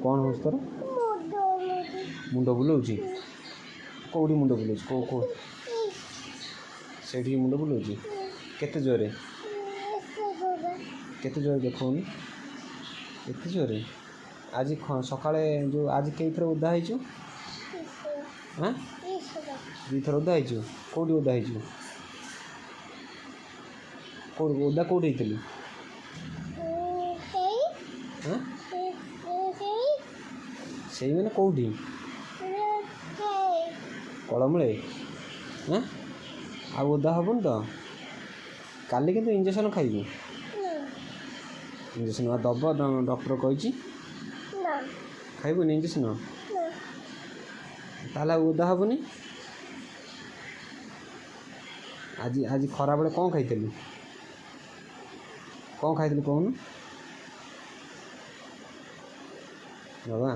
कौन हो तोर मुंड बुलाऊँ कौटी मुंड बुलाऊँ कौ से मुंड बुलाऊँ केते जोरे देखौनी एत जोरे आज सकाଳେ जो आज कई थर ओदा हो हाँ दी थर ओदा हो कौटी ओदा हो कौट ओदा कौट होती हाँ से मैंने कौटी कलमूले हाँ आ ओदा हेबन तो काली किंतु इंजेक्शन खाइबू इंजेक्शन दब डॉक्टर कही खाइबुनि इंजेक्शन ताला ओदा हेबुनि आज आज खरा बेले कौन खाई कौन कहून बाबा